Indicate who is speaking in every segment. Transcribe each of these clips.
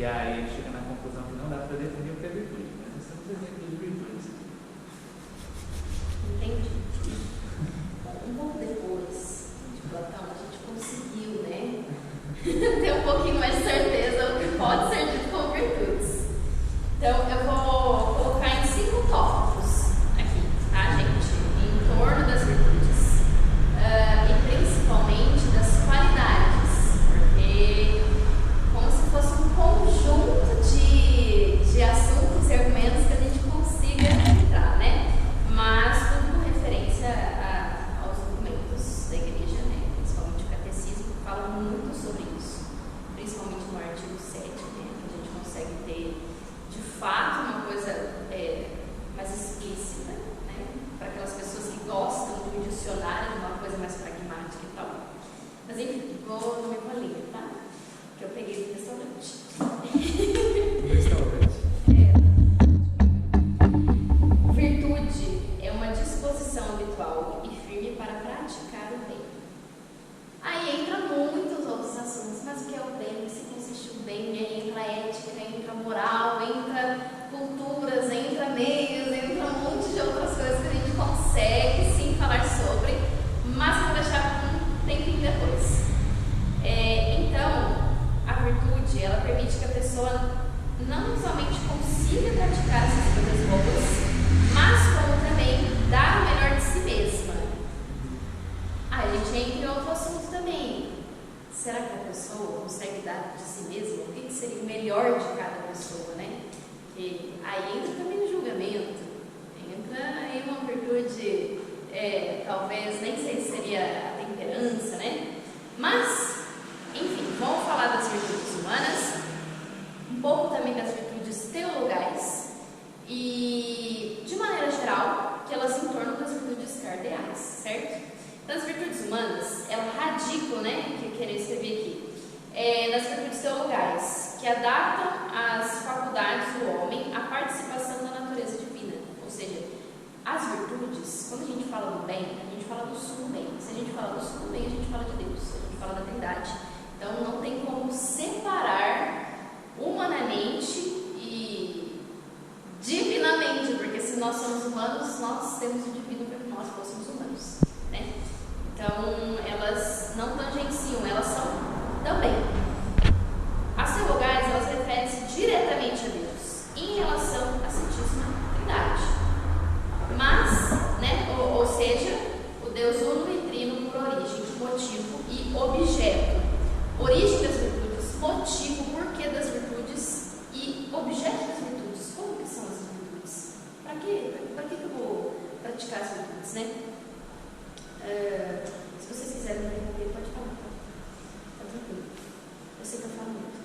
Speaker 1: E aí ele chega na conclusão que não dá para definir o que é virtude, mas nós temos exemplos de virtudes.
Speaker 2: Entendi. Um pouco depois de Platão, a gente conseguiu, né, ter um pouquinho mais de certeza do que pode ser dito como virtudes. Então, eu vou colocar em 5 tópicos aqui, tá, gente? Em torno das virtudes. E principalmente das qualidades, porque como se fosse um conjunto de assuntos e argumentos que a gente consiga entrar, né? Mas tudo com referência aos documentos da igreja, né? Principalmente o catecismo, que fala muito sobre isso, principalmente no artigo 7, né? Que a gente consegue ter, de fato, uma coisa mais explícita, né? Para aquelas pessoas que gostam de um dicionário, de uma coisa mais pragmática e tal. Mas enfim, vou no meu colinho, tá? Que eu peguei do restaurante. Virtude é uma disposição habitual e firme para praticar o bem. Aí entra muitos outros assuntos, mas o que é o bem? Se consiste o bem? Aí entra ética, entra moral, entra culturas, entra meios, entra um monte de outras coisas que a gente consegue sim falar sobre, mas eu vou deixar para um tempinho depois. Então, a virtude, ela permite que a pessoa não somente consiga praticar essas coisas boas, mas como também dar o melhor de si mesma. A gente entra em outro assunto também. Será que a pessoa consegue dar de si mesma? O que seria o melhor de cada pessoa, né? E aí entra também o julgamento, entra aí uma virtude, talvez, nem sei se seria a temperança, né? Mas, enfim, vamos falar das virtudes humanas, um pouco também das virtudes teologais e, de maneira geral, que elas se tornam das virtudes cardeais, certo? Então, as virtudes humanas, elas radicam, né, que eu queria escrever aqui, nas virtudes teologais, que adaptam as faculdades do homem à participação da natureza divina. Ou seja, as virtudes, quando a gente fala do bem, a gente fala do sumo bem. Se a gente fala do sumo bem, a gente fala de Deus, a gente fala da Trindade. Então, não tem como separar humanamente e divinamente, porque se nós somos humanos, nós temos o divino para que nós fôssemos humanos, né? Então, elas não tangenciam, elas são também. As teologais, elas referem-se diretamente a Deus em relação à Santíssima Trindade. Mas, né, ou seja, o Deus uno e trino por origem, motivo e objeto. Origem das virtudes, motivo, porquê das virtudes e objeto das virtudes. Como que são as virtudes? Para quê? Para que eu vou praticar as virtudes, né? Se vocês quiserem me interromper, pode falar. Tá tranquilo. Eu sei que eu falo muito.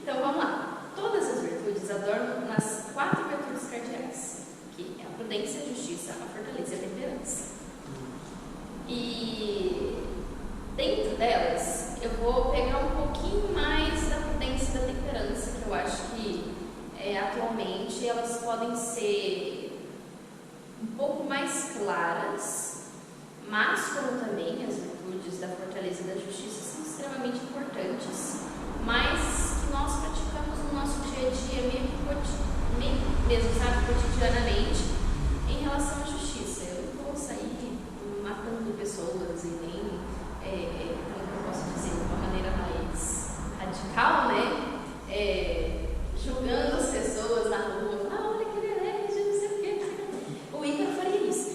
Speaker 2: Então vamos lá. Todas as virtudes adornam nas 4 virtudes cardeais, que é a prudência, a justiça, a fortaleza e a temperança. E dentro delas, eu vou pegar um pouquinho mais da prudência e da temperança, que eu acho que atualmente elas podem ser um pouco mais claras, mas como também as virtudes da fortaleza e da justiça são extremamente importantes, mas que nós praticamos no nosso dia a dia mesmo, sabe, cotidianamente, em relação à justiça. Eu não vou sair matando pessoas e nem, como eu posso dizer, de uma maneira mais radical, né? Julgando as pessoas na rua, olha que ele é herege, não sei o quê. O Ícaro faria isso.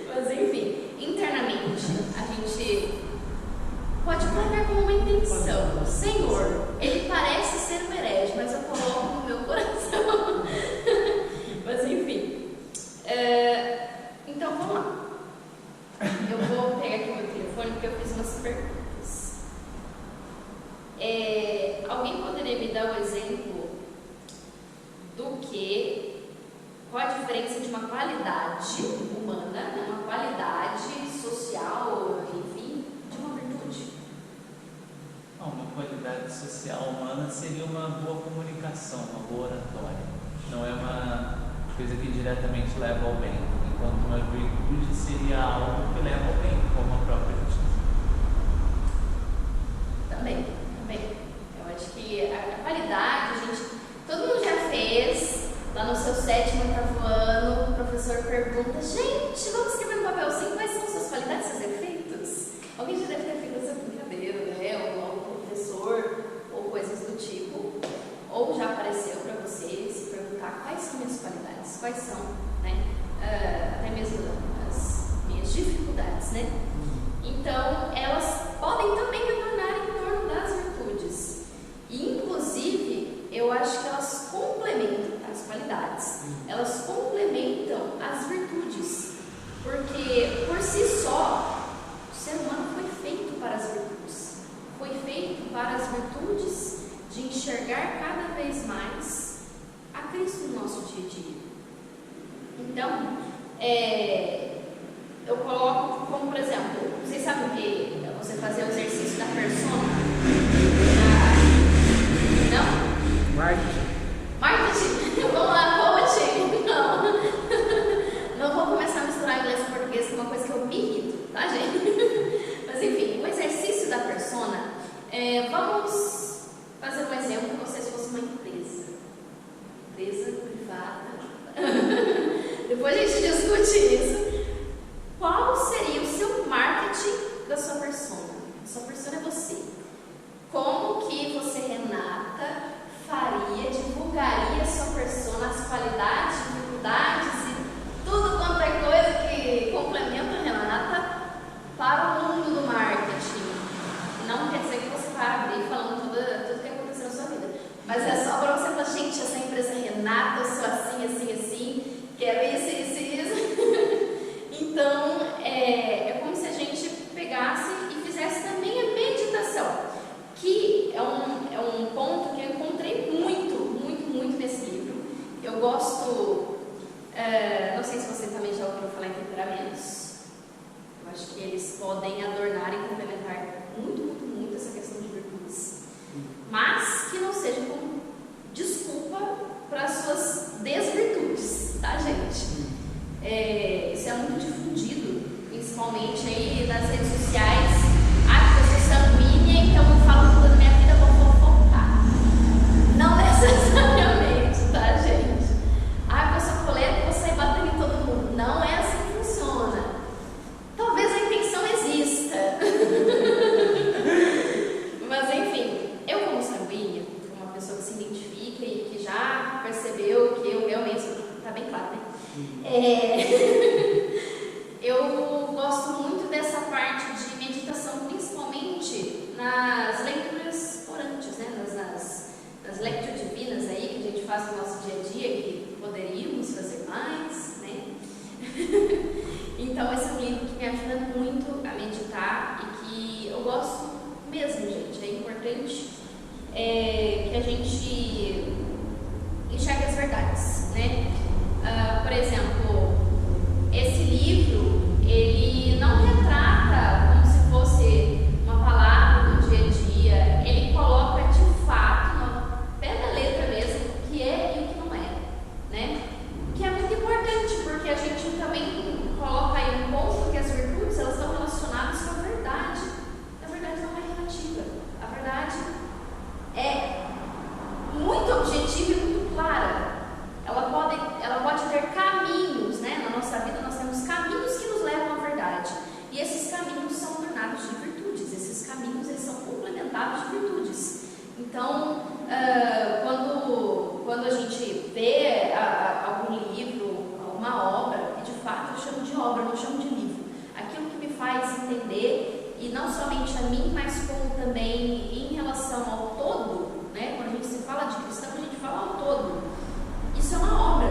Speaker 2: Mas enfim, internamente, a gente pode colocar como uma intenção: Senhor, ele parece ser um herege, mas eu coloco no meu coração. Mas enfim, então vamos lá. Eu vou pegar aqui o meu telefone porque eu fiz umas perguntas. Alguém poderia me dar o exemplo qual a diferença de uma qualidade humana, uma qualidade social, enfim, de uma virtude?
Speaker 1: Uma qualidade social humana seria uma boa comunicação, uma boa oratória. Não é uma coisa que diretamente leva ao bem, enquanto uma virtude seria algo que leva ao bem, como a própria justiça.
Speaker 2: feito para as virtudes de enxergar cada vez mais a Cristo no nosso dia a dia. Então, eu coloco como, por exemplo, vocês sabem o que é você fazer o exercício da persona? Não? Marketing? Vamos lá, coaching? Não. Não vou começar a misturar inglês e português, que é uma coisa que eu me irrito, tá, gente? Mas enfim, o exercício da persona, vamos fazer um exemplo como se fosse uma empresa privada. Depois a gente discute isso. Qual seria o seu marketing da sua persona? A sua persona é você. Como que você, Renata, divulgaria a sua persona, as qualidades, dificuldades e tudo quanto é coisa que complementa a Renata para o mundo do marketing? Não quer dizer que você vai abrir falando tudo que aconteceu na sua vida, mas é só para você falar, gente, essa empresa é Renata, eu sou assim, quero isso. Então, é como se a gente pegasse e fizesse também a meditação, que é um ponto que eu encontrei muito nesse livro. Eu gosto, não sei se você também já ouviu falar em temperamentos. Eu acho que eles podem adornar e complementar muito essa questão de virtudes, mas que não seja como desculpa para as suas desvirtudes, tá, gente? Isso é muito difundido, principalmente aí nas redes sociais. Eu sou sanguínea, então eu falo tudo da minha vida, vou fofocar. Não necessariamente, tá, gente? Eu sou colérica, vou sair batendo em todo mundo. Não é assim que funciona. Talvez a intenção exista. Mas enfim, eu como sanguínea, uma pessoa que se identifica e que já percebeu que eu realmente, tá bem claro, né? Eu gosto muito dessa parte de meditação, principalmente nas leituras orantes, né? nas lecturas divinas aí que a gente faz no nosso dia a dia, que poderíamos fazer mais, né? Então esse é um livro que me ajuda muito a meditar e que eu gosto mesmo, gente. É importante que a gente enxergue as verdades, né? Por exemplo, esse livro, ele não retrata como se fosse uma palavra do dia a dia, ele coloca de fato, no pé da letra mesmo, o que é e o que não é, né? O que é muito importante, porque a gente também coloca aí um ponto que as virtudes, elas estão relacionadas com a verdade. A verdade não é relativa, a verdade é muito objetiva e muito clara. Ela pode ter caminhos, né? Na nossa vida nós temos caminhos que nos levam à verdade. E esses caminhos são ornados de virtudes. Esses caminhos, eles são complementados de virtudes. Então, quando a gente vê algum livro, alguma obra, e de fato eu chamo de obra, não chamo de livro, aquilo que me faz entender, e não somente a mim, mas como também em relação ao todo, né? Quando a gente se fala de cristão, a gente fala ao todo. Isso é uma obra,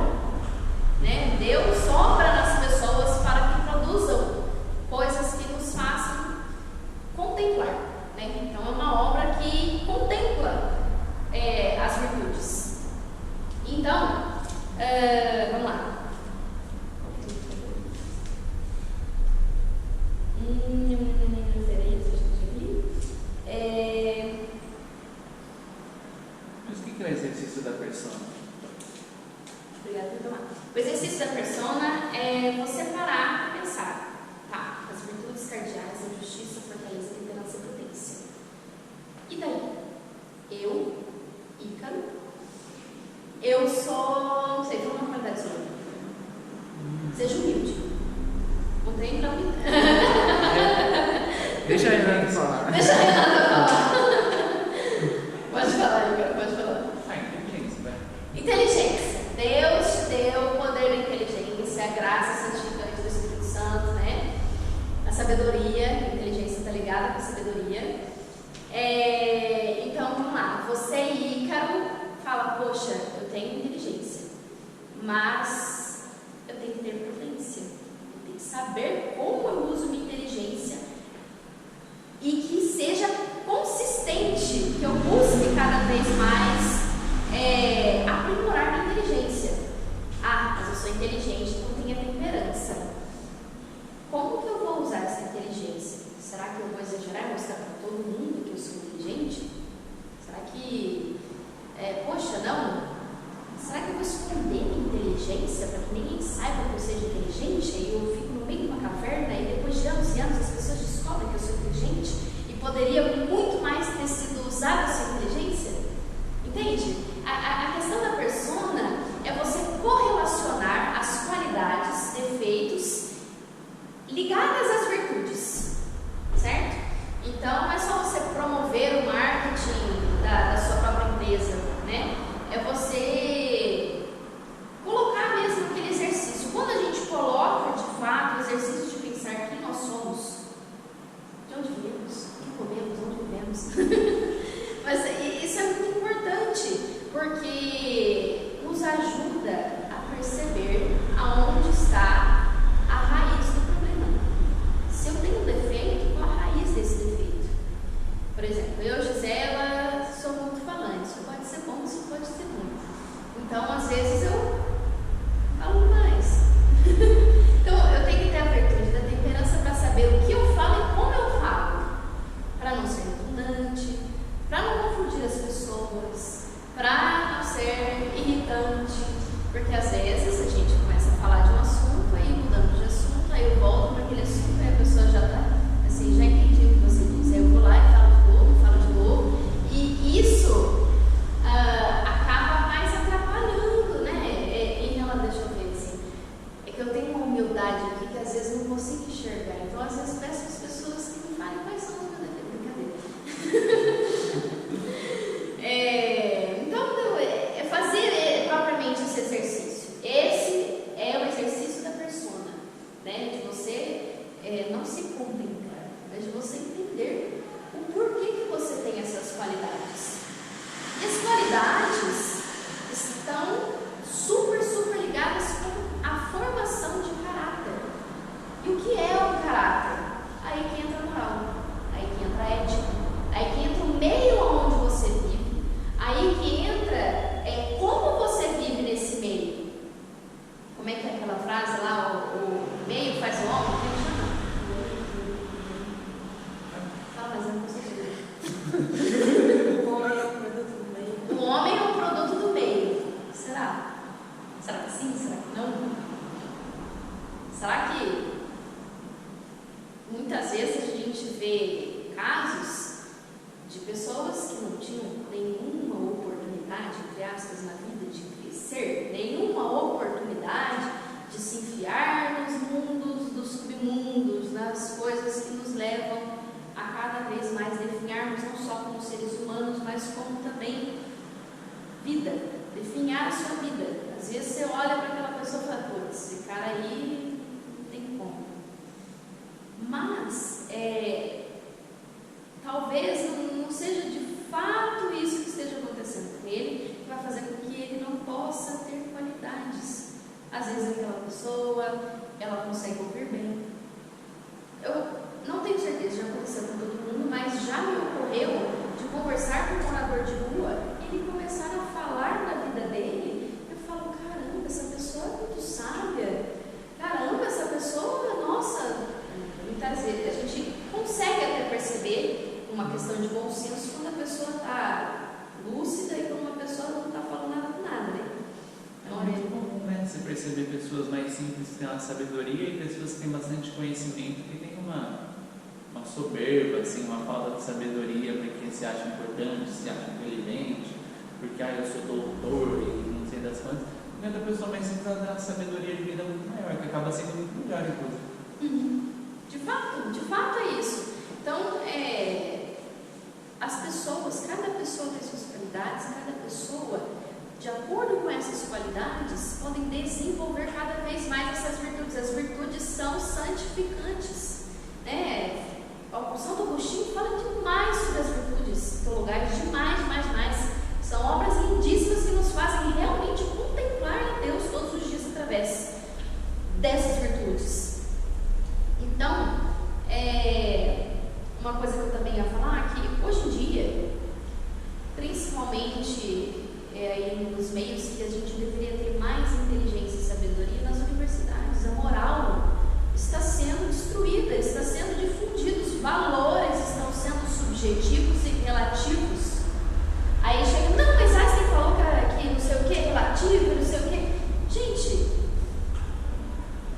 Speaker 2: né? Deus obra nas pessoas para que produzam coisas que nos façam contemplar, né? Então é uma obra que contempla as virtudes. Então, vamos lá.
Speaker 1: Mas o que é o exercício da persona?
Speaker 2: Obrigada por tomar. O exercício da persona é você parar e pensar, tá, as virtudes cardeais, a justiça, a fortaleza, a temperança e a prudência. E daí? Eu, Ícaro, eu sou, não sei, qual é uma qualidade sua? Seja humilde. Não tem pra mim.
Speaker 1: Deixa a Renata falar.
Speaker 2: Deixa a Renata falar. Pode falar, Ícaro, pode falar.
Speaker 1: Inteligência, vai.
Speaker 2: Inteligência. Deus te deu o poder da inteligência, a graça santificante do Espírito Santo, né? A sabedoria, a inteligência está ligada com a sabedoria. Então, vamos lá. Você, Ícaro, fala, poxa, eu tenho inteligência, mas eu tenho que ter prudência. Eu tenho que saber como eu uso minha inteligência e que seja consistente que eu busque cada vez mais aprimorar minha inteligência. Ah, mas eu sou inteligente, então tenho a temperança. Como que eu vou usar essa inteligência? Será que eu vou exagerar e mostrar para todo mundo que eu sou inteligente? Será que, poxa, não? Será que eu vou esconder minha inteligência para que ninguém saiba que eu seja inteligente? E eu fico no meio de uma caverna e depois de anos e anos as pessoas descobrem que eu sou inteligente e poderia muito mais ter sido usada essa inteligência? Entende? A questão da persona é você correlacionar as qualidades, defeitos ligadas às virtudes, certo? Então não é só você promover o marketing da sua própria empresa, né? É você colocar mesmo aquele exercício. Quando a gente coloca de fato o exercício de pensar quem nós somos, de onde viemos, o que comemos, onde vivemos. Mas isso é muito importante, porque nos ajuda a perceber aonde está a raiz do problema. Se eu tenho um defeito, qual a raiz desse defeito? Por exemplo, eu, Gisela, sou muito falante. Isso pode ser bom, isso pode ser ruim. Então, às vezes, eu falo mais. Então, eu tenho que ter a virtude da temperança para saber o que eu falo e como eu falo. Para não ser redundante, para não confundir as pessoas, para não ser irritante. Porque, às vezes, a gente começa a falar de um assunto, aí mudando de assunto, aí eu volto para aquele assunto, aí a pessoa já está assim, já entendi o que você diz. Aí eu vou lá e falo de novo. E isso acaba mais atrapalhando, né? Deixa eu ver assim. É que eu tenho uma humildade aqui que às vezes eu não consigo enxergar. Então, às vezes, peço às pessoas que me falem quais são os meus defeitos. Brincadeira. Então, é fazer propriamente esse exercício. Esse é o exercício da persona, né? De você não se contemplar, mas de você entender o porquê que você tem essas qualidades. E as qualidades estão super ligadas com a formação de caráter. E o que é o caráter? Aí que entra a moral, aí que entra a ética, aí que entra o meio onde você vive, aí que entra como você vive nesse meio. Como é que é aquela frase lá, o meio faz o homem? Como é que chama? Fala, mas eu não consigo. O homem é um produto do meio. Será? Será que sim? Será que não? Será que muitas vezes a gente vê casos de pessoas que não tinham nenhuma oportunidade, entre aspas, na vida de crescer, nenhuma oportunidade de se enfiar nos mundos, dos submundos, nas coisas que nos levam a cada vez mais definharmos não só como seres humanos, mas como também vida, definhar a sua vida. Às vezes você olha para aquela pessoa e fala, putz, esse cara aí não tem como. Mas, talvez não seja de fato isso que esteja acontecendo com ele, que vai fazer com que ele não possa ter qualidades. Às vezes aquela pessoa, ela consegue ouvir bem. Eu não tenho certeza, já aconteceu com todo mundo, mas já me ocorreu de conversar com um morador de rua e ele começar a falar da vida dele. Eu falo, caramba, essa pessoa é muito sábia. Caramba, essa pessoa, nossa, muitas vezes a gente consegue até perceber uma questão de bom senso quando a pessoa está lúcida e quando uma pessoa não está falando nada com nada, né?
Speaker 1: É muito comum, né? Você perceber pessoas mais simples que têm uma sabedoria e pessoas que têm bastante conhecimento que têm uma soberba, assim, uma falta de sabedoria porque se acha importante, se acha inteligente, porque eu sou doutor e não sei das quantas. E outra pessoa mais simples tem uma sabedoria de vida muito maior, que acaba sendo muito melhor, inclusive.
Speaker 2: De fato é isso. Então, as pessoas, cada pessoa tem suas qualidades, cada pessoa, de acordo com essas qualidades, podem desenvolver cada vez mais essas virtudes. As virtudes são santificantes, né? O Santo Agostinho fala demais sobre as virtudes teologais, demais. São obras lindíssimas que nos fazem realmente contemplar a Deus todos os dias através dessas virtudes. Então, uma coisa que eu também ia falar é que hoje em dia meios que a gente deveria ter mais inteligência e sabedoria nas universidades. A moral está sendo destruída, está sendo difundida, os valores estão sendo subjetivos e relativos. Aí chega, não, mas Einstein falou que não sei o que, relativo, não sei o que. Gente,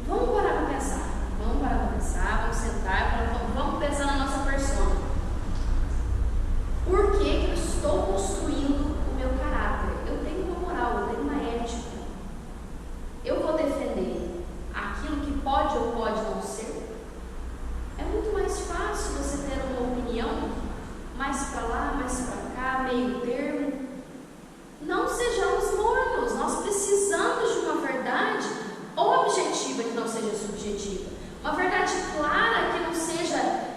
Speaker 2: vamos parar para pensar, vamos sentar, vamos pensar na nossa persona. Por que eu estou construindo o meu caráter? Eu tenho uma moral, eu tenho uma ética. Eu vou defender aquilo que pode ou pode não ser. É muito mais fácil você ter uma opinião mais para lá, mais para cá, meio termo. Não sejamos mornos, nós precisamos de uma verdade objetiva que não seja subjetiva. Uma verdade clara que não seja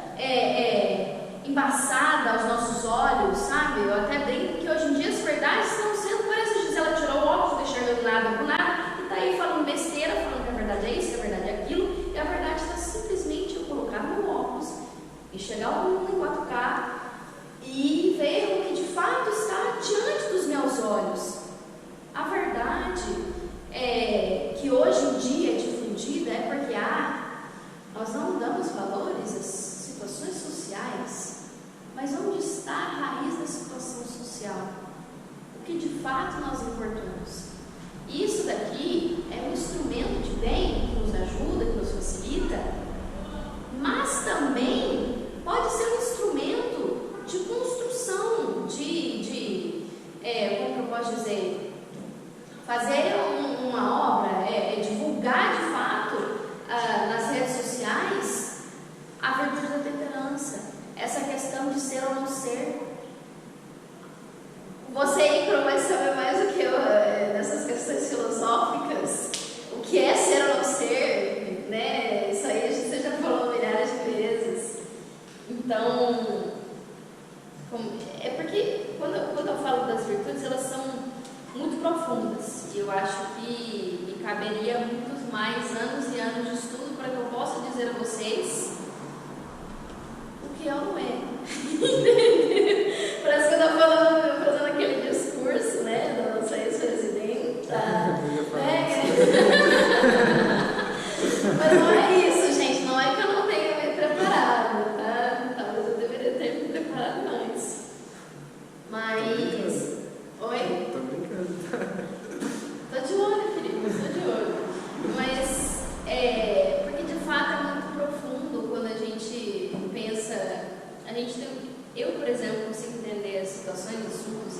Speaker 2: embaçada aos nossos olhos, sabe? Eu até brinco que hoje em dia as verdades estão sendo parecidas. Ela tirou o óculos, não enxergando nada com nada, e está aí falando besteira, falando que a verdade é isso, que a verdade é aquilo, e a verdade está simplesmente eu colocar no óculos, enxergar o mundo em 4K e ver o que de fato está diante dos meus olhos. A verdade que hoje em dia é difundida é porque nós não damos valores às situações sociais, mas onde está a raiz da situação social? O que de fato nós importamos? Isso daqui é um instrumento de bem que nos ajuda, que nos facilita, mas também pode ser um instrumento de construção, como que eu posso dizer, fazer uma obra, divulgar de fato nas redes sociais a virtude da temperança, essa questão de ser ou não ser. Você, Icaro, vai saber mais do que eu nessas questões filosóficas, o que é ser ou não ser, né? Isso aí você já falou milhares de vezes. Então, é porque quando eu falo das virtudes, elas são muito profundas, e eu acho que me caberia muitos mais anos e anos de estudo para que eu possa dizer a vocês o que é ou não é. Parece que eu estou fazendo aquele discurso, né, da nossa ex-presidenta. Mas não é isso, gente, não é que eu não tenha me preparado, tá? Talvez eu deveria ter me preparado mais. Mas... Oi?
Speaker 3: Tô brincando.
Speaker 2: Tô de olho, Felipe, tô de olho. Mas, porque de fato é muito profundo quando a gente pensa, eu, por exemplo, consigo entender as situações, assuntos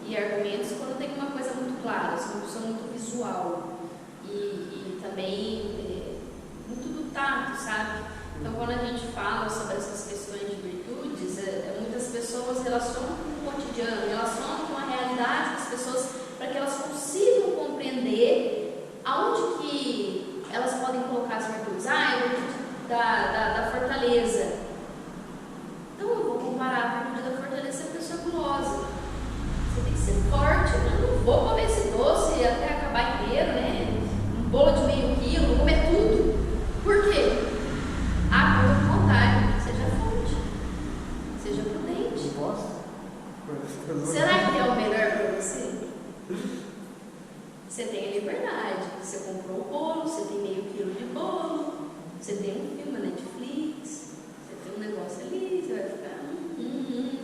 Speaker 2: e argumentos quando tem uma coisa muito clara, sou uma pessoa muito visual e também muito do tato, sabe? Então, quando a gente fala sobre essas questões de virtudes, muitas pessoas relacionam com o cotidiano, relacionam com a realidade das pessoas para que elas consigam compreender aonde que elas podem colocar as virtudes. A virtude da fortaleza. Então, eu vou comparar a virtude da fortaleza a pessoa gulosa. Você tem que ser forte. Eu não vou comer esse doce até acabar inteiro, né? Um bolo de meio quilo, vou comer tudo. Por quê? Acorda com vontade, seja forte, seja prudente. Será que é o melhor para você? Você tem a liberdade, você comprou o bolo, você tem meio quilo de bolo, você tem um filme na Netflix, você tem um negócio ali, você vai ficar,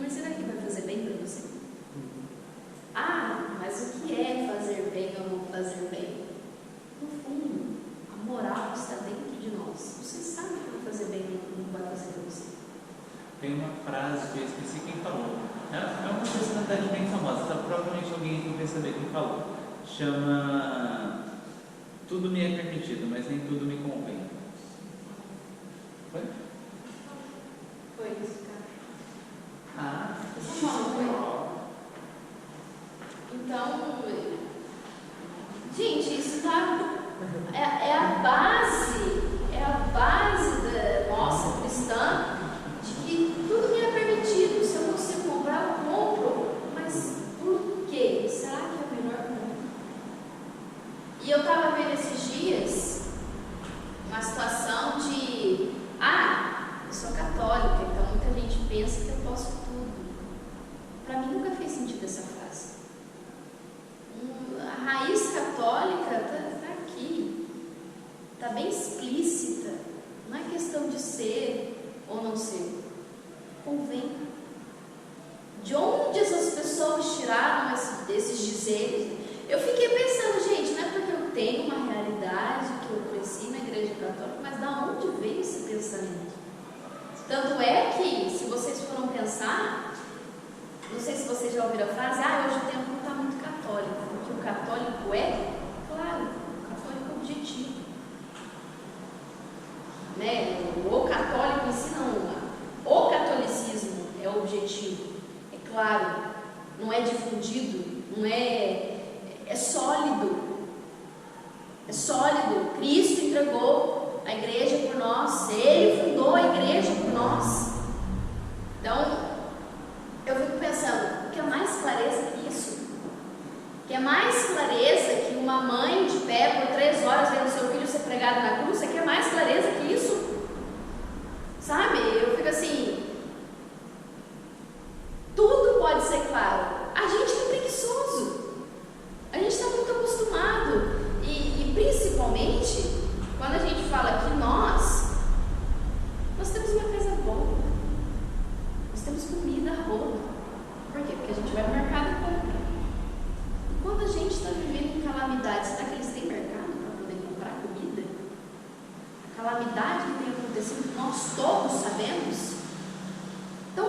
Speaker 2: mas será que vai fazer bem para você? Mas o que é fazer bem ou não fazer bem? No fundo, a moral está dentro de nós. Você sabe que vai fazer bem ou não vai fazer para você.
Speaker 1: Tem uma frase que eu esqueci quem falou. É uma personalidade bem famosa, então, provavelmente alguém aqui vai saber quem falou. Chama Tudo me é permitido, mas nem tudo me convém. Foi?
Speaker 2: Foi isso, cara. Não foi. Então, gente, isso tá... É a base da nossa cristã, de que tudo me é permitido. Se eu consigo comprar, eu compro. Mas por quê? Será que é o melhor para mim? E eu estava vendo esses dias uma situação de eu sou católica, então muita gente pensa que eu posso tudo. Para mim nunca fez sentido essa frase. pessoas tiraram esses dizeres. Eu fiquei pensando, gente, não é porque eu tenho uma realidade que eu cresci na igreja católica, mas da onde veio esse pensamento? Tanto é que, se vocês foram pensar, não sei se vocês já ouviram a frase, hoje o tempo não está muito católico, porque o católico é, claro, o católico é objetivo. Né? O católico em si não, o catolicismo é objetivo, é claro, não é difundido, não é sólido, é sólido. Cristo entregou a igreja por nós, Ele fundou a igreja por nós. Então, eu fico pensando, quer mais clareza que isso? Quer mais clareza que uma mãe de pé por 3 horas vendo seu filho ser pregado na cruz? Você quer mais clareza que isso? Sabe? Eu fico assim, tudo pode ser claro. A gente é preguiçoso. A gente está muito acostumado. E principalmente, quando a gente fala que nós temos uma casa boa. Nós temos comida boa. Por quê? Porque a gente vai no mercado e compra. E quando a gente está vivendo em calamidade, será que eles têm mercado para poder comprar comida? A calamidade que tem acontecido, nós todos sabemos. Então,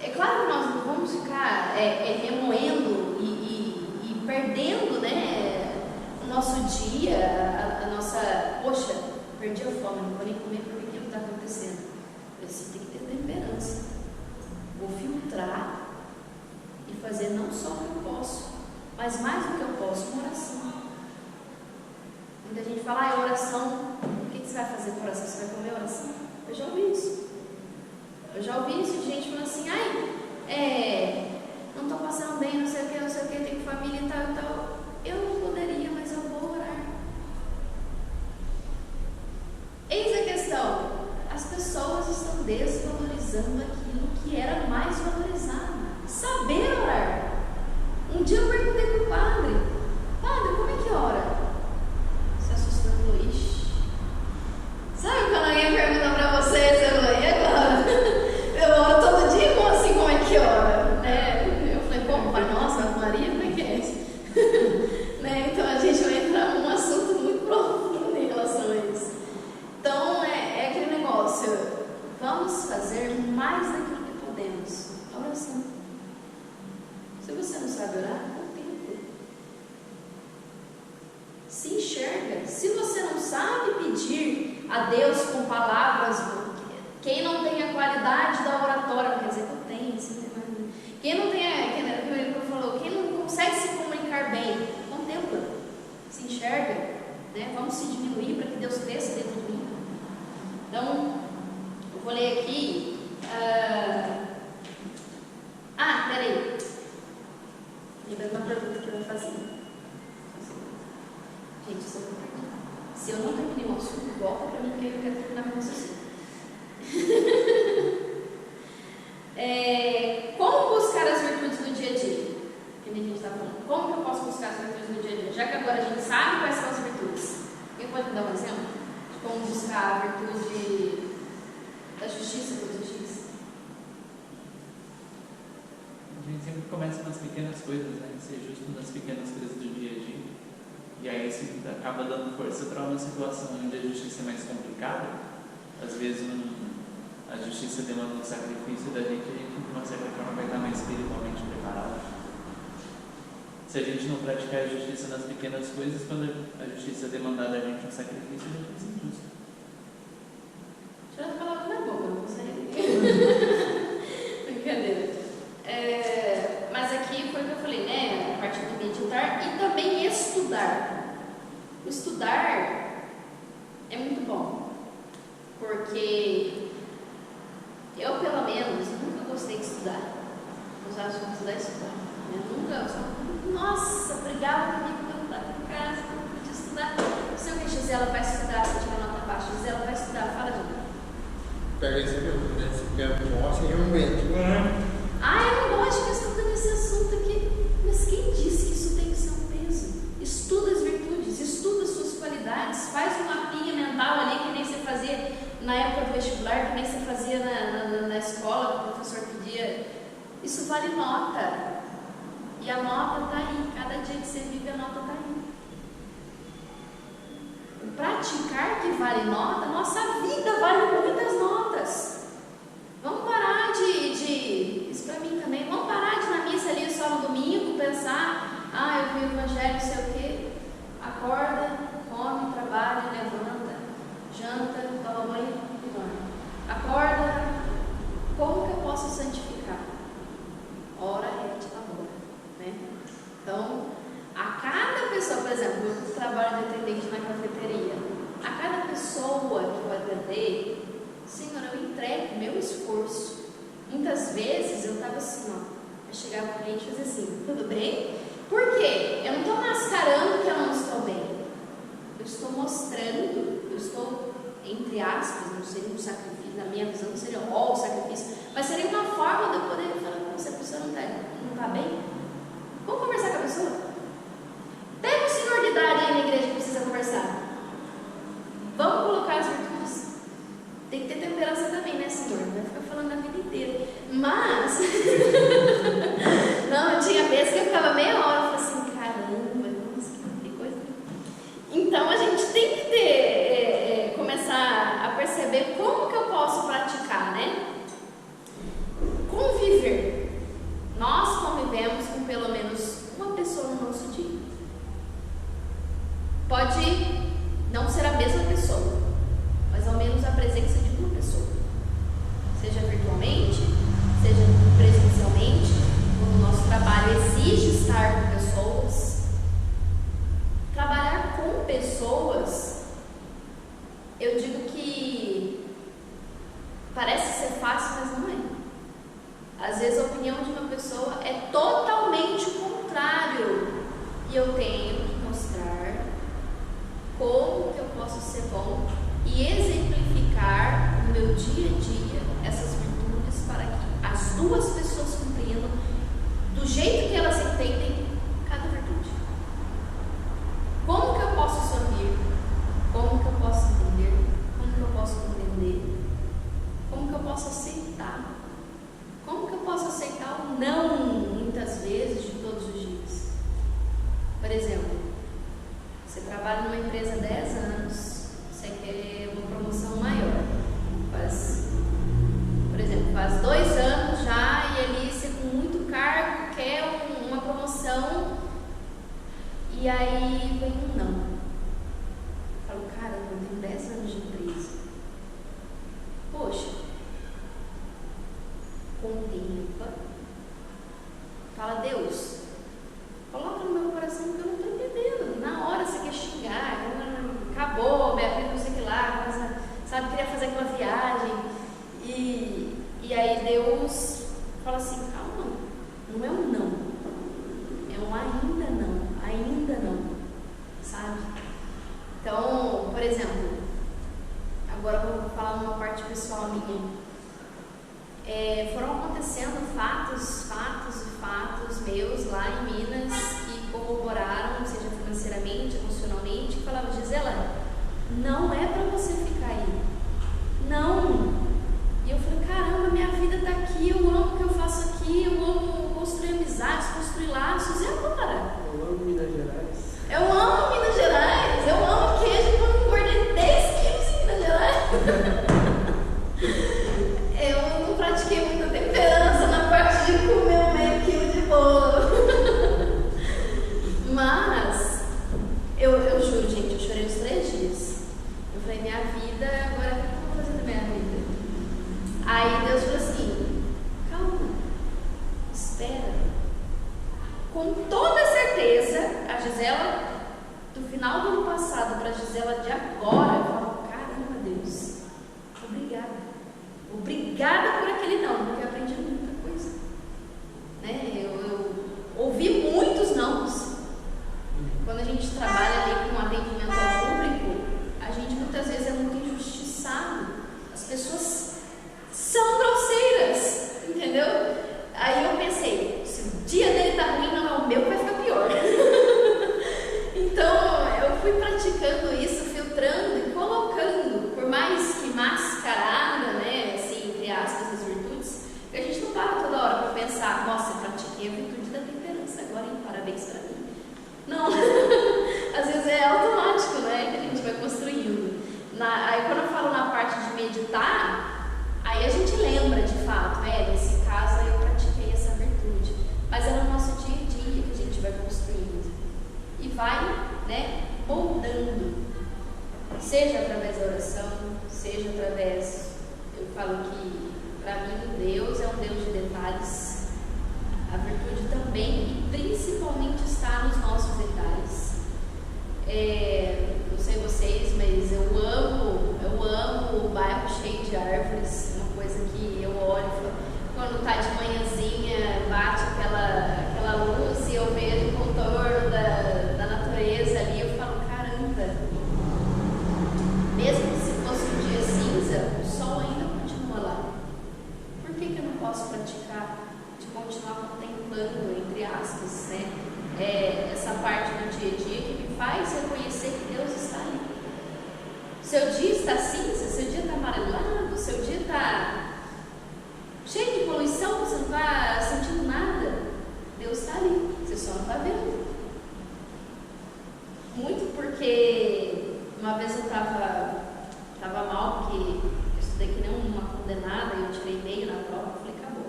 Speaker 2: é claro que nós não vamos ficar remoendo e perdendo, né, o nosso dia, a nossa... Poxa, perdi a fome, não vou nem comer porque aquilo está acontecendo. Você tem que ter temperança. Vou filtrar e fazer não só o que eu posso, mas mais do que eu posso, uma oração. Muita gente fala, oração. O que você vai fazer com oração? Você vai comer oração? Eu já ouvi isso. Eu já ouvi isso de gente falando assim, não estou passando bem, não sei o que, tenho família e tal. Eu não poderia, mas eu vou orar. Eis a questão, as pessoas estão desvalorizando aquilo que era mais valorizado. Saber orar. Um dia eu perguntei para o padre, como é que ora? Se assustando, ixi. Sabe quando alguém pergunta para vocês, eu falei, e agora? Eu oro todo dia, como assim, como é que ora? Né? Eu falei, como, Pai Nosso, Ave Maria, como é que é isso? Né? Então a gente vai entrar num assunto muito profundo em relação a isso. Então, é aquele negócio, vamos fazer mais daquilo que podemos. Oração. Se você não sabe orar, contempla. Se enxerga. Se você não sabe pedir a Deus com palavras, quem não tem a qualidade da oratória, não quer dizer que eu tenho, quem não tem quem não consegue se comunicar bem, contempla, se enxerga, né? Vamos se diminuir para que Deus cresça dentro de mim. Então, eu vou ler aqui. Peraí. Lembrando uma pergunta que eu vou fazer. Gente, se eu não terminei o assunto, volta para mim, porque eu quero terminar meu raciocínio. Como buscar as virtudes do dia a dia? Que a gente está falando. Como que eu posso buscar as virtudes do dia a dia? Já que agora a gente sabe quais são as virtudes. Alguém pode me dar um exemplo de como buscar a virtude da justiça por justiça?
Speaker 1: A gente sempre começa nas pequenas coisas, né? Ser justo nas pequenas coisas do dia a dia. E aí isso acaba dando força para uma situação onde a justiça é mais complicada. Às vezes a justiça demanda um sacrifício da gente, e a gente de uma certa forma vai estar mais espiritualmente preparado. Se a gente não praticar a justiça nas pequenas coisas, quando a justiça demandar da gente um sacrifício, a gente vai ser injusto.
Speaker 2: Deixa eu falar na boca, não vou sair. Brincadeira. Mas aqui foi o que eu falei, né? A parte do meditar e também estudar. O estudar é muito bom, porque eu, pelo menos, nunca gostei de estudar. Eu acho que estudar. Eu nunca, nossa, brigava comigo quando eu estava em casa, não podia estudar. Se eu Gisela vai estudar, se eu tiver nota baixa, Gisela vai estudar, fala de mim.
Speaker 3: Pega esse meu, né? Se mostra realmente.
Speaker 2: Eu não gosto de ficar estudando esse assunto aqui. Mas quem disse que isso tem que ser um peso? Estuda as virtudes, estuda as suas qualidades, faz um mapinha mental ali que nem você fazia na época do vestibular, que nem você fazia na escola, que o professor pedia. Isso vale nota. E a nota está aí. Cada dia que você vive, a nota está aí. O praticar que vale nota, nossa vida vale muitas notas. Vamos parar isso para mim também, vamos parar de ir na missa ali só no domingo, pensar, eu vi o evangelho, não sei o quê. Acorda, come, trabalha, levanta, janta, toma banho e dorme. Acorda, como que eu posso santificar? Ora et labora, né? Então, a cada pessoa, por exemplo, eu trabalho de atendente na cafeteria, a cada pessoa que eu atender, Senhor, eu entrego meu esforço. Muitas vezes eu estava assim, eu chegava para o cliente e fazia assim, tudo bem? Por quê? Eu não estou mascarando que eu não estou bem. Eu estou mostrando, eu estou, entre aspas, não seria um sacrifício, na minha visão não seria o sacrifício, mas seria uma forma de eu poder falar com você, a pessoa não está bem? Vamos conversar com a pessoa? Pega um senhor de idade aí na igreja que precisa conversar. Vamos colocar as virtudes. Tem que ter temperança também, né, senhor? Não vai ficar falando a vida inteira. Mas, não, tinha vezes que eu ficava meia hora, eu falava assim, caramba, nossa, que coisa. Então, a gente tem que ter, começar a perceber como que eu posso praticar, né? Conviver. Nós convivemos com pelo menos uma pessoa no nosso dia. Pode não ser a mesma pessoa, mas ao menos a presença de uma pessoa, seja virtualmente, seja presencialmente, quando o nosso trabalho exige estar com pessoas. Trabalhar com pessoas, eu digo que parece ser fácil, mas não é. Às vezes a opinião de uma pessoa é totalmente o contrário, e eu tenho que mostrar como que eu posso ser bom e exemplificar no meu dia a dia essas virtudes para que as duas pessoas compreendam do jeito que elas entendem cada virtude. Como que eu posso sorrir? Como que eu posso entender? Como que eu posso compreender? Como que eu posso aceitar? Como que eu posso aceitar o não, muitas vezes, de todos os dias? Por exemplo, você trabalha numa empresa há 10 anos, você quer uma promoção maior. Por exemplo, faz 2 anos já e ali você com muito cargo quer uma promoção e aí vem um não. Eu falo, caramba, eu tenho 10 anos de empresa. Poxa, contempla. Fala, Deus, coloca no meu coração que eu não estou entendendo. Na hora você quer xingar, acabou, minha vida não sei o que lá, mas, sabe, queria fazer aquela viagem. E aí Deus fala assim, calma, não é um não, é um ainda não, sabe? Então, por exemplo, agora eu vou falar uma parte pessoal minha. Foram acontecendo fatos meus lá em Minas que corroboraram, seja financeiramente, emocionalmente, que falavam, Gisela, não é para você ficar aí, não. E eu falei, caramba, minha vida tá aqui, eu amo o que eu faço aqui, eu amo construir amizades, construir laços, e agora?
Speaker 3: Eu amo Minas Gerais.
Speaker 2: Eu amo Minas Gerais, eu amo queijo, eu engordei 10 quilos em Minas Gerais. Eu não pratiquei muita temperança na parte de comer um meio quilo de bolo. Mas, eu juro, gente, eu chorei os 3 dias. Eu falei, minha vida, agora o que eu vou fazer da minha vida? Aí Deus falou assim, calma, espera. Com toda certeza, a Gisela do final do ano passado para a Gisela de agora, eu falo, caramba, Deus, obrigada por aquele não, porque eu aprendi muita coisa, né? Eu ouvi muitos nãos. Quando a gente trabalha ali com atendimento ao público, a gente muitas vezes é muito injustiçado, as pessoas são grosseiras, entendeu? Aí eu pensei, se o dia dele tá ruim, não é o meu que vai seja através da oração, seja através, eu falo que para mim Deus é um Deus de detalhes, a virtude também e principalmente está nos nossos detalhes. Não sei vocês, mas eu amo o bairro cheio de árvores, é uma coisa que eu olho e falo, quando tá de manhãzinha, bate aquela luz e eu vejo o contorno da natureza ali, eu falo, caramba, mesmo que se fosse um dia cinza, o sol ainda continua lá. Por que eu não posso praticar de continuar contemplando, entre aspas, né? Essa parte do dia a dia que me faz reconhecer que Deus está ali. Seu dia está cinza, seu dia está amarelado, seu dia está cheio de poluição, você não está sentindo nada. Deus está ali, você só não está vendo. Muito porque uma vez eu estava mal, porque eu estudei que nem uma condenada e eu tirei meio na prova, eu falei, acabou.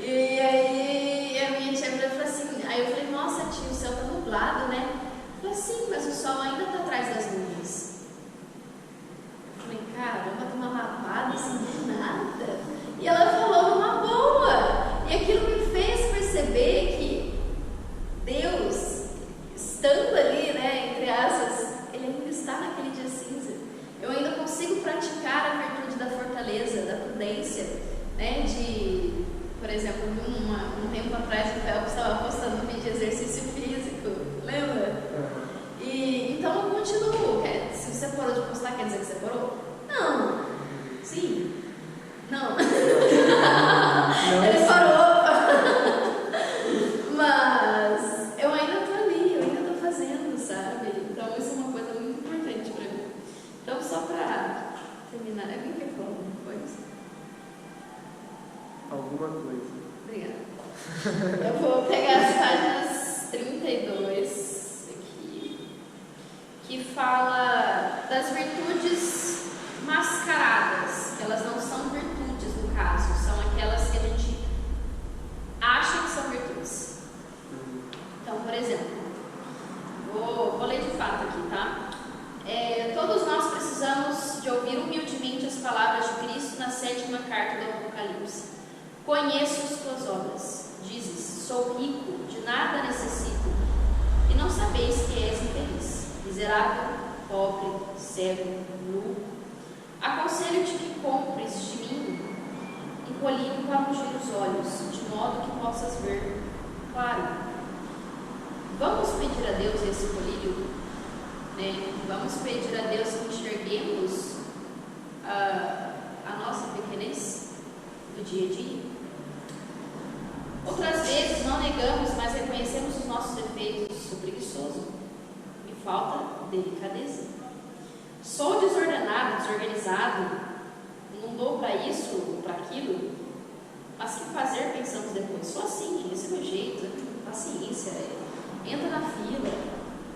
Speaker 2: E aí a minha tia falou assim, aí eu falei, nossa tia, o céu está nublado, né? Ela falou, sim, mas o sol ainda está atrás das nuvens. Eu falei, caramba, tô uma lapada assim de nada. E ela falou numa boa. E aquilo me fez perceber que Deus, estando ali, né, entre aspas, Ele ainda está naquele dia cinza. Eu ainda consigo praticar a virtude da fortaleza, da prudência, né, por exemplo, um tempo atrás o Felps estava postando um vídeo de exercício físico, lembra? E então eu continuo. Se você parou de postar, quer dizer que você parou? Não. Sim. Não. Ele parou. Mas eu ainda estou ali, eu ainda estou fazendo, sabe? Então isso é uma coisa muito importante para mim. Então só para terminar, alguém quer falar alguma coisa?
Speaker 4: Alguma coisa.
Speaker 2: Obrigada. Eu vou pegar as páginas 32 aqui, que fala das virtudes mascaradas, que elas não são virtudes no caso, são aquelas que a gente acha que são virtudes. Então, por exemplo, vou ler de fato aqui, tá? Todos nós precisamos de ouvir humildemente as palavras de Cristo na 7ª carta do Apocalipse. Conheço as tuas obras, dizes, sou rico, de nada necessito, e não sabeis que és infeliz, miserável, pobre, cego, nu. Aconselho-te que compres de mim um colírio para ungir os olhos, de modo que possas ver claro. Vamos pedir a Deus esse colírio, né? Vamos pedir a Deus que enxerguemos a nossa pequenez do dia a dia. Outras vezes não negamos, mas reconhecemos os nossos defeitos. Sou preguiçoso, me falta delicadeza. Sou desordenado, desorganizado, não dou para isso ou para aquilo, mas que fazer pensamos depois. Sou assim, esse é o meu jeito, paciência, entra na fila.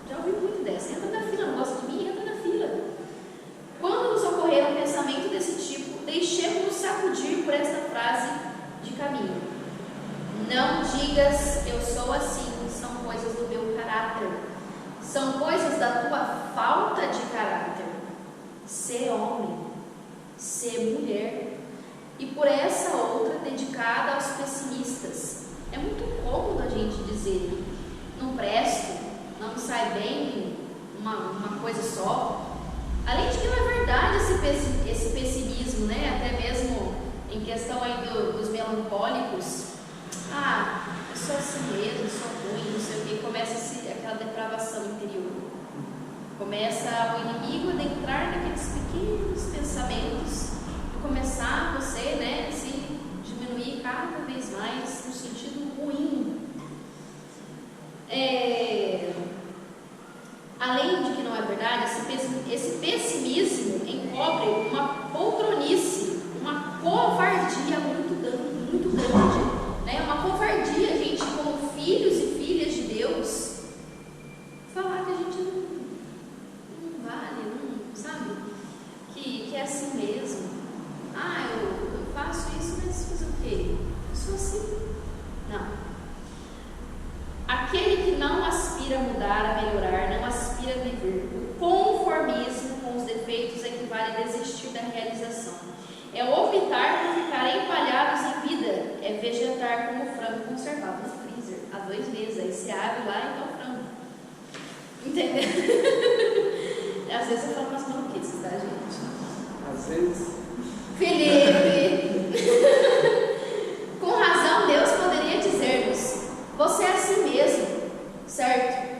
Speaker 2: Já ouvi muito dessa, entra na fila, não gosta de mim, entra na fila. Quando nos ocorrer um pensamento desse tipo, deixemos-nos sacudir por esta frase de caminho. Não digas, eu sou assim, são coisas do meu caráter, são coisas da tua falta de caráter. Ser homem, ser mulher, e por essa outra dedicada aos pessimistas. É muito cômodo a gente dizer, não presto, não sai bem uma coisa só. Além de que não é verdade esse pessimismo, né? Até mesmo em questão aí dos melancólicos. Eu sou assim mesmo, sou ruim, não sei o que. Começa aquela depravação interior. Começa o inimigo a adentrar naqueles pequenos pensamentos e começar você, né, se diminuir cada vez mais no sentido ruim. Além de que não é verdade, esse pessimismo encobre uma poltronice, uma covardia muito grande. Uma covardia, a gente, como filhos e filhas de Deus, falar que a gente não vale, não, sabe? Que é assim mesmo. Eu faço isso conservado no freezer há 2 meses. Aí você abre lá e tá o frango. Entendeu? Às vezes eu falo umas maluquices, tá, gente?
Speaker 3: Às vezes.
Speaker 2: Felipe, com razão Deus poderia dizer-nos: você é assim mesmo, certo?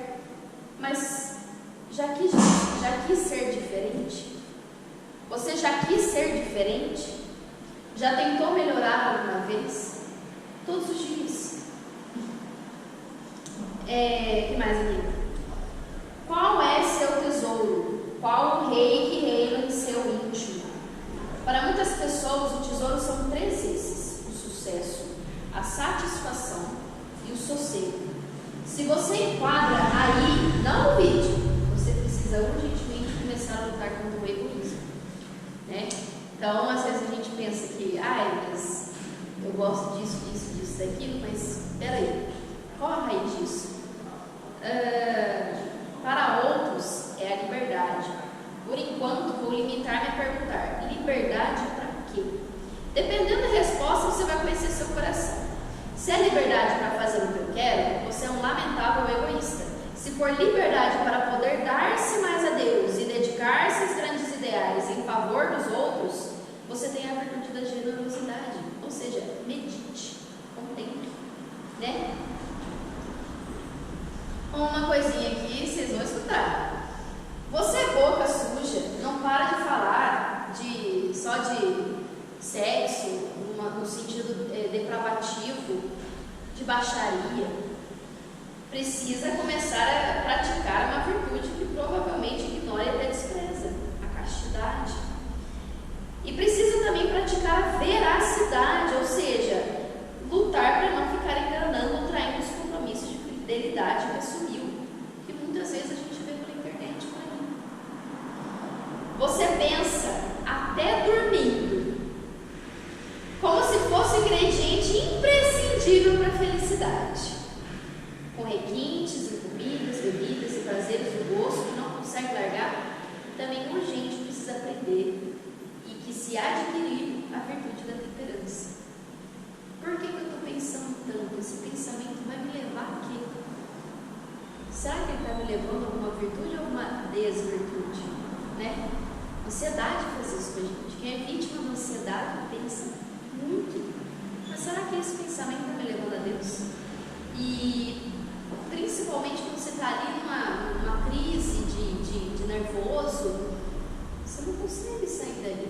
Speaker 2: Mas já quis ser diferente? Você já quis ser diferente? Já tentou melhorar alguma vez? Todos os dias. Que mais aqui? Qual é seu tesouro? Qual o rei que reina em seu íntimo? Para muitas pessoas, o tesouro são 3 esses: o sucesso, a satisfação e o sossego. Se você enquadra aí, não duvide, você precisa urgentemente começar a lutar contra o egoísmo, né? Então, às vezes a gente pensa que, mas eu gosto disso, daquilo, mas peraí, qual a raiz disso? Para outros é a liberdade. Por enquanto, vou limitar-me a perguntar: liberdade para quê? Dependendo da resposta, você vai conhecer seu coração. Se é liberdade para fazer o que eu quero, você é um lamentável egoísta. Se for liberdade para poder dar-se mais a Deus e dedicar-se aos grandes ideais em favor dos outros, você tem a virtude da generosidade. Ou seja, medite, contemple, né? Uma coisinha aqui, vocês vão escutar. Você é boca suja, não para de falar só de sexo, no sentido depravativo, de baixaria. Precisa começar a praticar uma virtude que provavelmente ignora e até despreza: a castidade. E precisa também praticar a veracidade, ou seja, lutar para não ficar enganando ou traindo os compromissos de fidelidade que assumiu, que muitas vezes a gente vê pela internet por aí. Você pensa até dormindo, como se fosse um ingrediente imprescindível para a felicidade, com requintes em comidas, bebidas e prazeres do gosto que não consegue largar. Também urgente precisa aprender e que se adquirir a virtude da temperança. Por que eu estou pensando tanto? Esse pensamento vai me levar a quê? Será que ele está me levando a alguma virtude ou alguma desvirtude? Né? Ansiedade faz isso com a gente. Quem é vítima da ansiedade pensa muito. Mas será que esse pensamento está me levando a Deus? E principalmente quando você está ali numa crise de nervoso, você não consegue sair dali.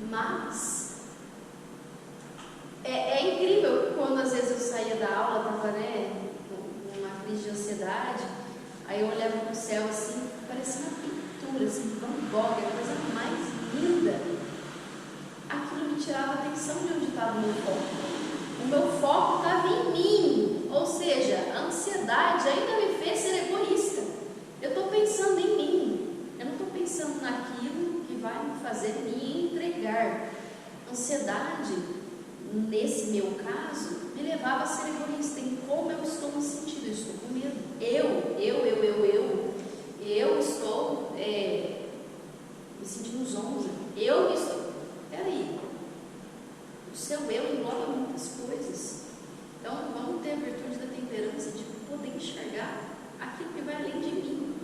Speaker 2: Mas é incrível quando às vezes eu saía da aula, estava numa crise de ansiedade, aí eu olhava para o céu assim, parecia uma pintura, assim, Van Gogh, a coisa mais linda. Aquilo me tirava a atenção de onde estava o meu foco. O meu foco estava em mim, ou seja, a ansiedade ainda me fez ser egoísta. Eu estou pensando em mim, eu não estou pensando naquilo que vai me fazer me entregar. Ansiedade, nesse meu caso, me levava a ser egoísta em como eu estou me sentindo. Eu estou com medo. Eu estou me sentindo zonza. Eu estou. Peraí. O seu eu engloba muitas coisas. Então, vamos ter a virtude da temperança de poder enxergar aquilo que vai além de mim.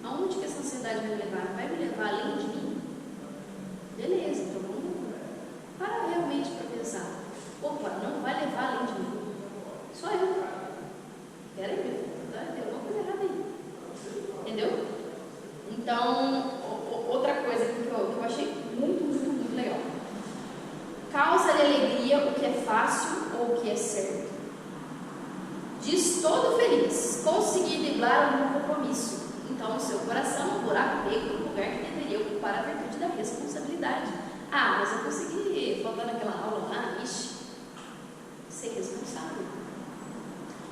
Speaker 2: Aonde que essa ansiedade vai me levar? Vai me levar além de mim? Beleza, então vamos parar realmente para pensar. Opa, não vai levar além de mim. Só eu. Peraí, meu filho, tem alguma coisa errada aí. Entendeu? Então, outra coisa que eu achei muito legal. Causa-lhe alegria o que é fácil ou o que é certo. Diz todo feliz, conseguir driblar algum compromisso. Então, o seu coração é um buraco negro no lugar que deveria ocupar a virtude da responsabilidade. Mas eu consegui faltar naquela aula lá, ser responsável.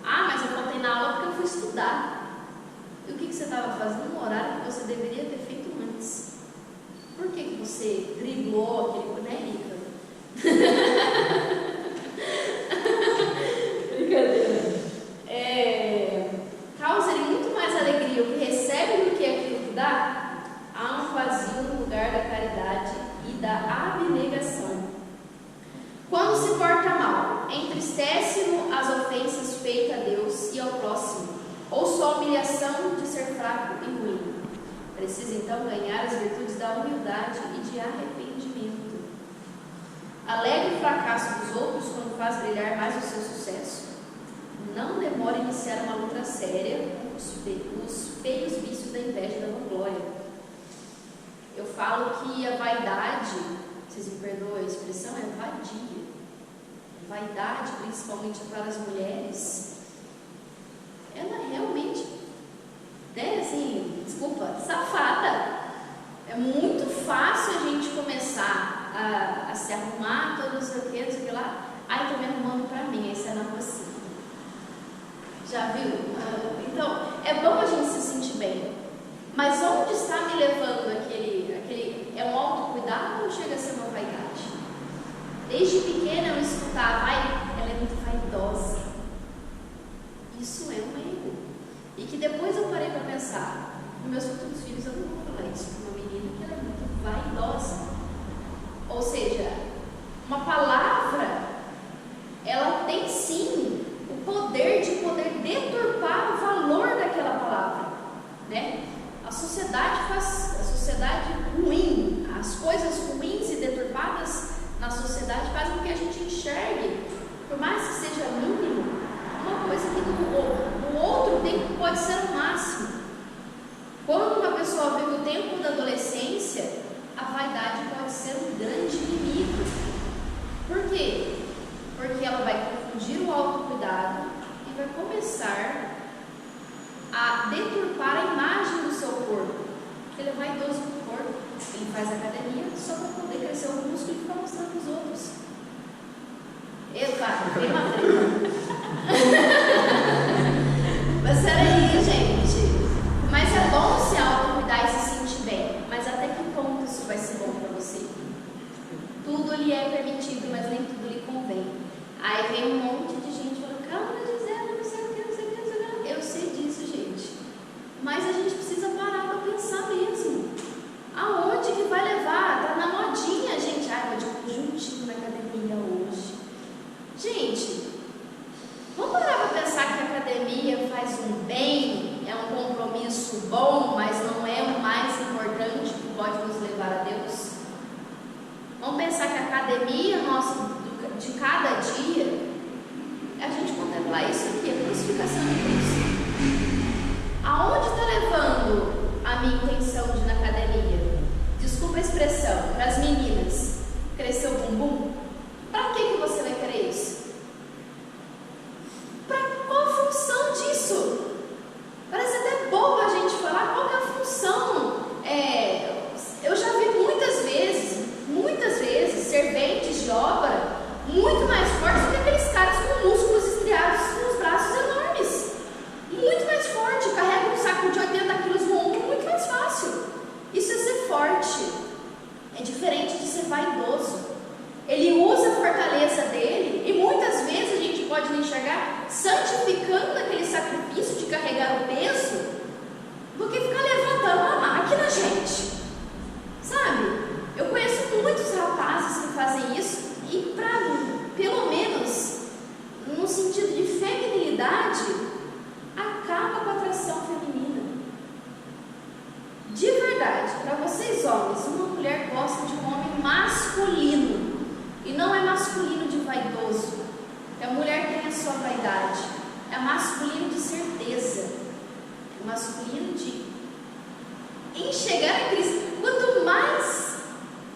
Speaker 2: Mas eu faltei na aula porque eu fui estudar. E o que você estava fazendo no horário que você deveria ter feito antes? Por que você driblou aquele, né, Rita? Brincadeira. Causa-lhe muito mais alegria o que recebe do que aquilo que dá. Há um vazio no lugar da caridade e da abnegação. Quando se porta mal, entristece-no ao próximo, ou só a humilhação de ser fraco e ruim. Precisa então ganhar as virtudes da humildade e de arrependimento. Alegre o fracasso dos outros quando faz brilhar mais o seu sucesso. Não demore a iniciar uma luta séria com os feios vícios da inveja e da vanglória. Eu falo que a vaidade, vocês me perdoam a expressão, é vadia. Vaidade, principalmente para as mulheres, ela realmente, desculpa, safada. É muito fácil a gente começar a se arrumar, todo não sei o que lá. Ai, tô me arrumando pra mim, aí você não consigo. Já viu? Então, é bom a gente se sentir bem. Mas onde está me levando aquele é um autocuidado ou chega a ser uma vaidade? Desde pequena eu escutava, ela é muito vaidosa. Isso é um erro. E que depois eu parei para pensar, nos meus futuros filhos eu não vou falar isso para uma menina que ela é muito vaidosa. Ou seja, uma palavra, ela tem sim o poder de poder deturpar o valor daquela palavra, né? A sociedade ruim, as coisas ruins e deturpadas na sociedade fazem com que a gente enxergue, por mais que seja mínimo, uma coisa que no outro tempo pode ser o máximo. Quando uma pessoa vive o tempo da adolescência, a vaidade pode ser um grande inimigo. Por quê? Porque ela vai confundir o autocuidado e vai começar a deturpar a imagem do seu corpo. Ele é vaidoso do corpo, ele faz academia só para poder crescer o músculo e ficar mostrando para os outros. Tem uma treta. Mas peraí, gente. Mas é bom se autocuidar e se sentir bem. Mas até que ponto isso vai ser bom para você? Tudo lhe é permitido, mas nem tudo lhe convém. Aí vem um monte de gente falando, calma, Gisele, não sei o que. Eu sei disso, gente. Mas a gente precisa parar para pensar mesmo. Aonde que vai levar? Tá na modinha, gente. Vou de conjuntinho na academia hoje. Gente, vamos parar para pensar que a academia faz um bem, é um compromisso bom, mas não é o mais importante que pode nos levar a Deus? Vamos pensar que a academia nossa de cada dia, a gente contemplar isso aqui, a crucificação de Cristo. Aonde está levando a minha intenção de ir na academia? Desculpa a expressão, para as meninas, cresceu o bumbum? Para que você vai querer isso? Para qual a função disso? Parece até bobo a gente falar qual que é a função. Eu já vi muitas vezes, serventes de obra muito mais fortes do que aqueles caras com músculos estriados nos braços enormes. Muito mais forte, carrega um saco de 80 quilos no ombro, muito mais fácil. Isso é ser forte. É diferente de ser vaidoso. Ele usa a fortaleza dele e muitas vezes a gente pode enxergar santificando aquele sacrifício de carregar o peso do que ficar levantando a máquina, gente. Sabe? Eu conheço muitos rapazes que fazem isso e pelo menos no sentido de feminilidade, acaba com a atração feminina. De verdade, para vocês homens, uma mulher gosta de um homem masculino. E não é masculino de vaidoso. A mulher tem a sua vaidade. É masculino de certeza. É masculino de enxergar a Cristo. Quanto mais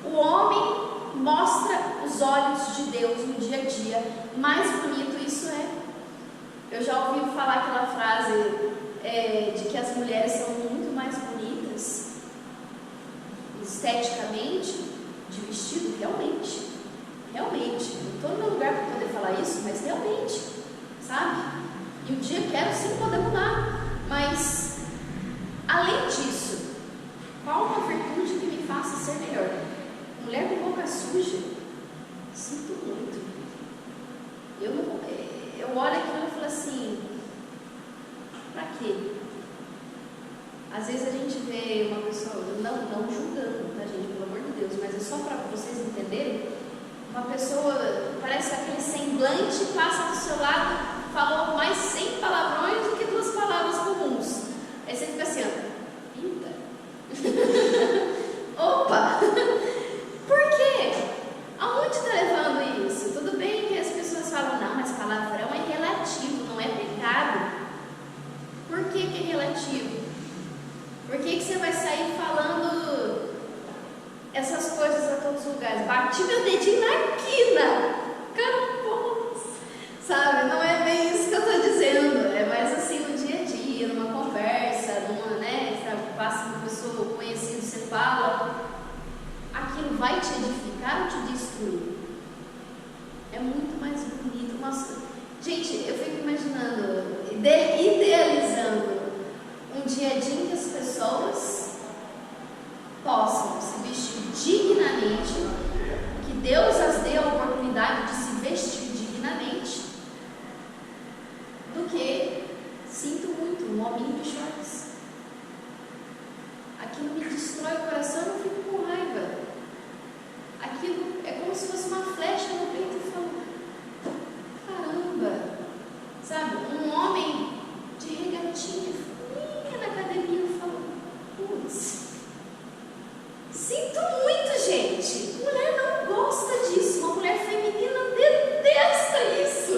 Speaker 2: o homem mostra os olhos de Deus no dia a dia, mais bonito isso é. Eu já ouvi falar aquela frase de que as mulheres são muito mais bonitas esteticamente de vestido, realmente, não estou no meu lugar para poder falar isso, mas realmente, sabe? E um dia quero sim poder mudar, mas além disso, qual uma virtude que me faça ser melhor? Mulher com boca suja, sinto muito. Eu olho aquilo e falo assim, pra quê? Às vezes a gente vê uma pessoa, não julgando, tá gente, pelo amor de Deus, mas é só para vocês entenderem, uma pessoa, parece aquele semblante, passa do seu lado, falou mais 100 palavrões lugares. Bati meu dedinho na quina. Capô. Sabe? Não é bem isso que eu estou dizendo. É mais assim no dia a dia, numa conversa, numa, né? Sabe, passa uma pessoa conhecida, você fala. Aquilo vai te edificar ou te destruir? É muito mais bonito. Nossa, gente, eu fico imaginando, idealizando um dia a dia em que as pessoas possam se vestir dignamente, que Deus as dê a oportunidade de se vestir dignamente, do que, sinto muito, um hominho de shorts. Aquilo me destrói o coração, eu fico com raiva. Aquilo é como se fosse uma flecha no peito e falo, caramba, sabe? Um homem de regatinha fininha na academia, eu falo, putz, sinto muito, gente. Mulher não gosta disso, uma mulher feminina detesta isso.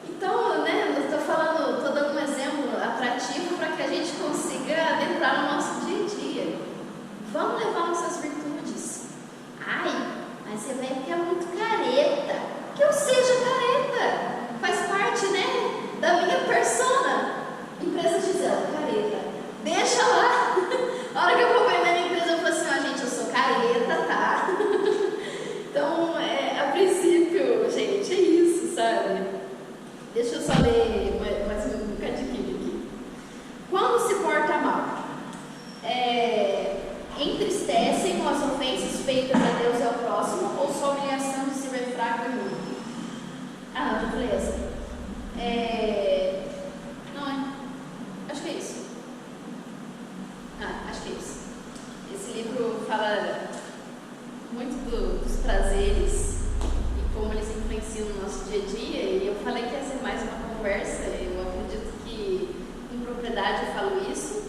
Speaker 2: Então, né, eu estou dando um exemplo atrativo para que a gente consiga adentrar no nosso dia a dia. Vamos levar nossas virtudes. Ai, mas você vai ficar muito careta. Que eu seja careta. Faz parte, né, da minha persona. Empresa Gisela, careta. Deixa lá. A hora que eu vou ver na minha empresa, eu falo assim, ó, gente, eu sou careta, tá? Então, a princípio, gente, é isso, sabe? Deixa eu só ler mais um bocadinho aqui. Quando se porta mal, entristecem com as ofensas feitas a Deus e ao próximo, ou sua humilhação de se ver fraco e mudo? Ah, não, beleza. Não, acho que é isso. Acho que é isso. Esse livro fala muito dos prazeres e como eles influenciam no nosso dia a dia, e eu falei que ia ser mais uma conversa. Eu acredito que com propriedade eu falo isso.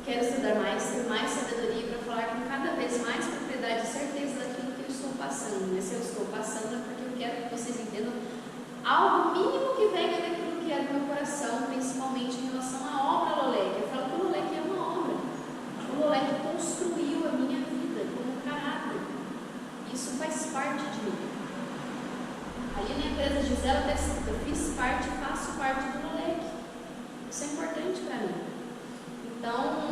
Speaker 2: Quero estudar mais, ter mais sabedoria para falar com cada vez mais propriedade e certeza daquilo que eu estou passando. Mas se eu estou passando é porque eu quero que vocês entendam algo mínimo que venha daquilo que é do meu coração, principalmente em relação à obra Lolec. Eu falo que o Lolec é uma obra. O Lolec construiu a minha vida como caráter. Isso faz parte de mim. Ali na empresa Gisela está escrito, eu fiz parte, faço parte do Lolec. Isso é importante para mim. Então,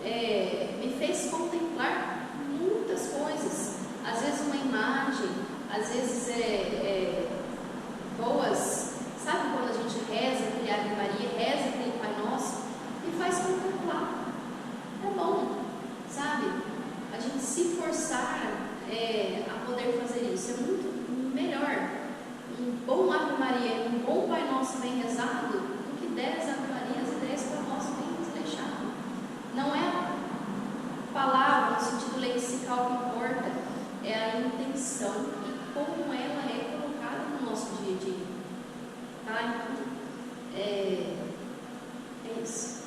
Speaker 2: me fez contemplar muitas coisas. Às vezes uma imagem, às vezes boas, sabe quando a gente reza aquele Ave Maria, reza aquele Pai Nosso, me faz contemplar. É bom, sabe? A gente se forçar a poder fazer isso. É muito melhor um bom Ave Maria, um bom Pai Nosso bem rezado, do que 10 Ave Marias e 10 Pai Nosso bem desleixado. Não é a palavra no sentido lexical que importa, é a intenção e como ela é colocada no nosso dia a dia. Tá? Então, é isso.